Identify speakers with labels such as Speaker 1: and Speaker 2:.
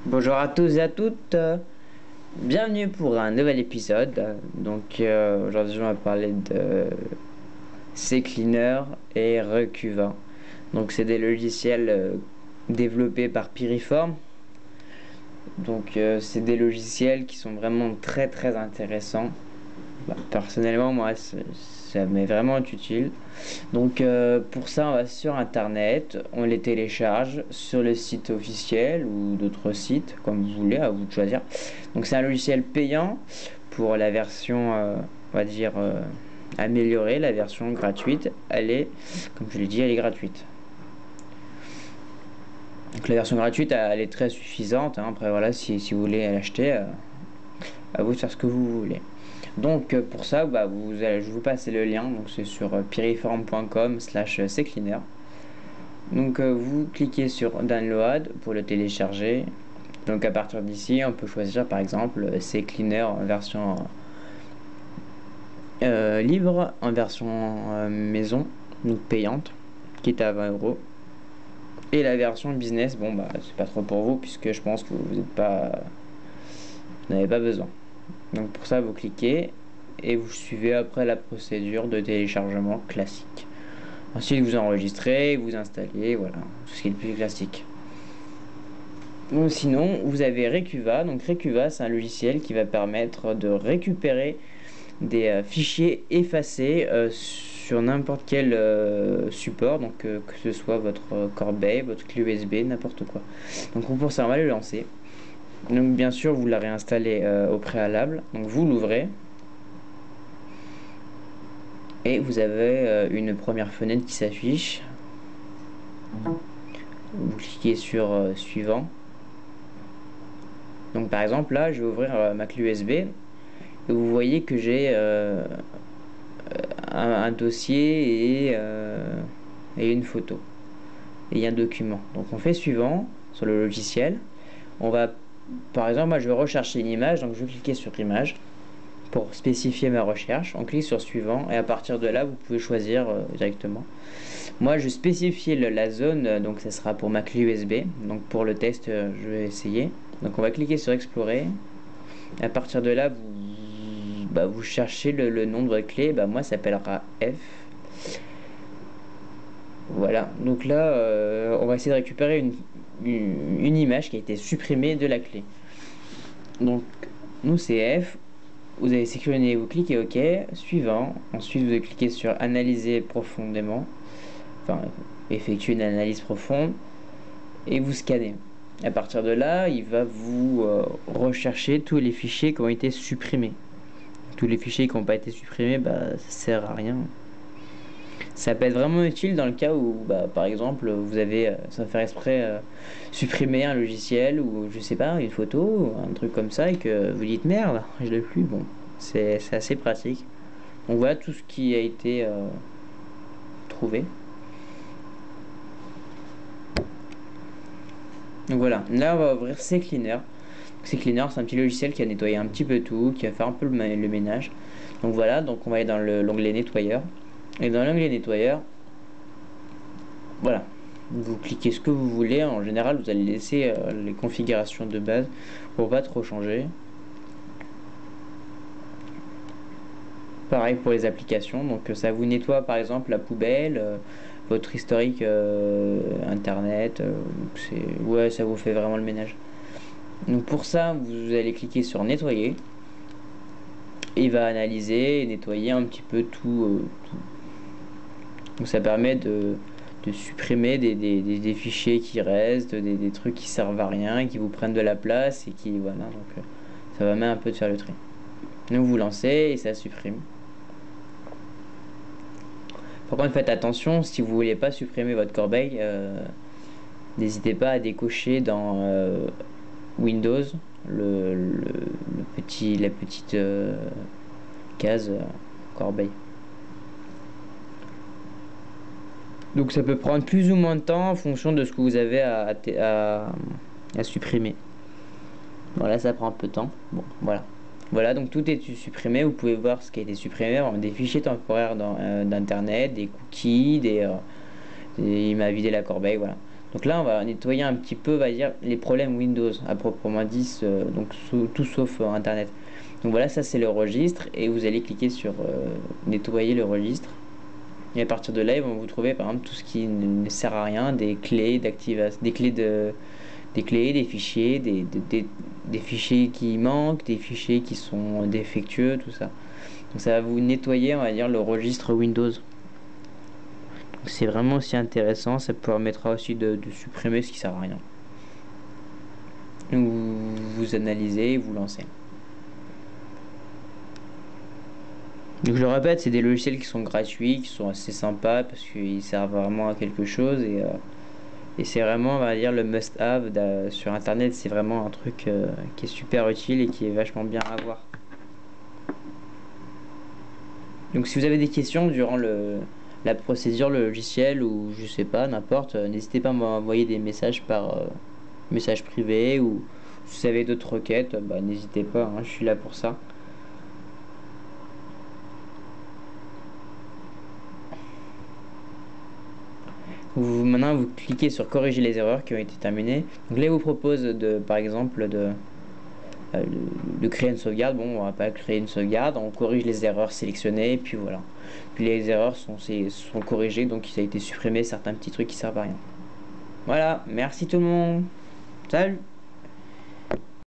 Speaker 1: Bonjour à tous et à toutes, bienvenue pour un nouvel épisode. Aujourd'hui on va parler de CCleaner et Recuva. Donc c'est des logiciels développés par Piriform. C'est des logiciels qui sont vraiment très très intéressants. Personnellement moi ça m'est vraiment utile. Pour ça on va sur internet, on les télécharge sur le site officiel ou d'autres sites comme vous voulez, à vous de choisir. Donc c'est un logiciel payant pour la version améliorée. La version gratuite elle est, comme je l'ai dit, elle est gratuite. Donc la version gratuite elle est très suffisante, hein. Après voilà, si vous voulez l'acheter, à vous de faire ce que vous voulez. Pour ça, je vous passe le lien. Donc c'est sur piriform.com/CCleaner. Vous cliquez sur Download pour le télécharger. Donc à partir d'ici, on peut choisir par exemple CCleaner en version libre, en version maison, donc payante, qui est à 20 €. Et la version business, c'est pas trop pour vous puisque je pense que vous n'avez pas besoin. Donc pour ça, vous cliquez et vous suivez après la procédure de téléchargement classique. Ensuite, vous enregistrez, vous installez, voilà, ce qui est le plus classique. Ou sinon, vous avez Recuva. Donc Recuva, c'est un logiciel qui va permettre de récupérer des fichiers effacés sur n'importe quel support, que ce soit votre corbeille, votre clé USB, n'importe quoi. Donc pour ça, on va le lancer. Donc bien sûr, vous la réinstallez au préalable. Donc vous l'ouvrez. Et vous avez une première fenêtre qui s'affiche. Vous cliquez sur suivant. Donc par exemple là, je vais ouvrir ma clé USB. Et vous voyez que j'ai un dossier et une photo. Et un document. Donc on fait suivant sur le logiciel. On va, par exemple, moi je vais rechercher une image. Donc je vais cliquer sur image. Pour spécifier ma recherche, on clique sur suivant et à partir de là vous pouvez choisir directement. Moi je spécifie la zone, donc ça sera pour ma clé USB. Donc pour le test je vais essayer. Donc on va cliquer sur explorer. À partir de là vous cherchez le nom de votre clé. Moi ça s'appellera F. Voilà, donc là on va essayer de récupérer une image qui a été supprimée de la clé. Donc nous c'est F. Vous avez sélectionné, vous cliquez OK, suivant. Ensuite, vous allez cliquer sur analyser profondément, effectuer une analyse profonde, et vous scannez. À partir de là, il va vous rechercher tous les fichiers qui ont été supprimés. Tous les fichiers qui n'ont pas été supprimés, ça sert à rien. Ça peut être vraiment utile dans le cas où, par exemple, vous avez, sans faire exprès, supprimé un logiciel ou je sais pas, une photo, ou un truc comme ça, et que vous dites merde, je l'ai plus. Bon, c'est assez pratique. Donc voilà tout ce qui a été trouvé. Donc voilà, là on va ouvrir CCleaner. CCleaner, c'est un petit logiciel qui a nettoyé un petit peu tout, qui va faire un peu le ménage. Donc voilà, donc on va aller dans l'onglet nettoyeur. Et dans l'onglet nettoyeur, voilà, vous cliquez ce que vous voulez. En général, vous allez laisser les configurations de base pour pas trop changer. Pareil pour les applications, donc ça vous nettoie par exemple la poubelle, votre historique internet, ça vous fait vraiment le ménage. Donc pour ça, vous allez cliquer sur nettoyer. Et il va analyser et nettoyer un petit peu tout. Donc ça permet de supprimer des fichiers qui restent, des trucs qui servent à rien et qui vous prennent de la place et qui voilà, donc ça va même un peu de faire le tri. Donc vous lancez et ça supprime. Par contre faites attention, si vous voulez pas supprimer votre corbeille, n'hésitez pas à décocher dans Windows la petite case corbeille. Donc ça peut prendre plus ou moins de temps en fonction de ce que vous avez à supprimer. Voilà, ça prend un peu de temps. Bon, voilà. Voilà, donc tout est supprimé. Vous pouvez voir ce qui a été supprimé, des fichiers temporaires d'internet, des cookies, il m'a vidé la corbeille, voilà. Donc là, on va nettoyer un petit peu, on va dire, les problèmes Windows, à proprement dit, donc tout sauf internet. Donc voilà, ça c'est le registre, et vous allez cliquer sur nettoyer le registre. Et à partir de là, ils vont vous trouver par exemple tout ce qui ne sert à rien, des clés d'activation, des clés, des fichiers, des fichiers qui manquent, des fichiers qui sont défectueux, tout ça. Donc ça va vous nettoyer, on va dire, le registre Windows. C'est vraiment aussi intéressant, ça permettra aussi de supprimer ce qui sert à rien. Vous analysez et vous lancez. Donc je le répète, c'est des logiciels qui sont gratuits, qui sont assez sympas parce qu'ils servent vraiment à quelque chose et c'est vraiment, on va dire, le must-have sur internet. C'est vraiment un truc qui est super utile et qui est vachement bien à voir. Donc si vous avez des questions durant la procédure, le logiciel ou je sais pas, n'importe, n'hésitez pas à m'envoyer des messages par message privé ou si vous avez d'autres requêtes, bah, n'hésitez pas, hein, je suis là pour ça. Maintenant, vous cliquez sur corriger les erreurs qui ont été terminées. Donc là, il vous propose par exemple, euh, de créer une sauvegarde. Bon, on va pas créer une sauvegarde, on corrige les erreurs sélectionnées, et puis voilà. Puis les erreurs sont corrigées, donc ça a été supprimé certains petits trucs qui servent à rien. Voilà, merci tout le monde. Salut!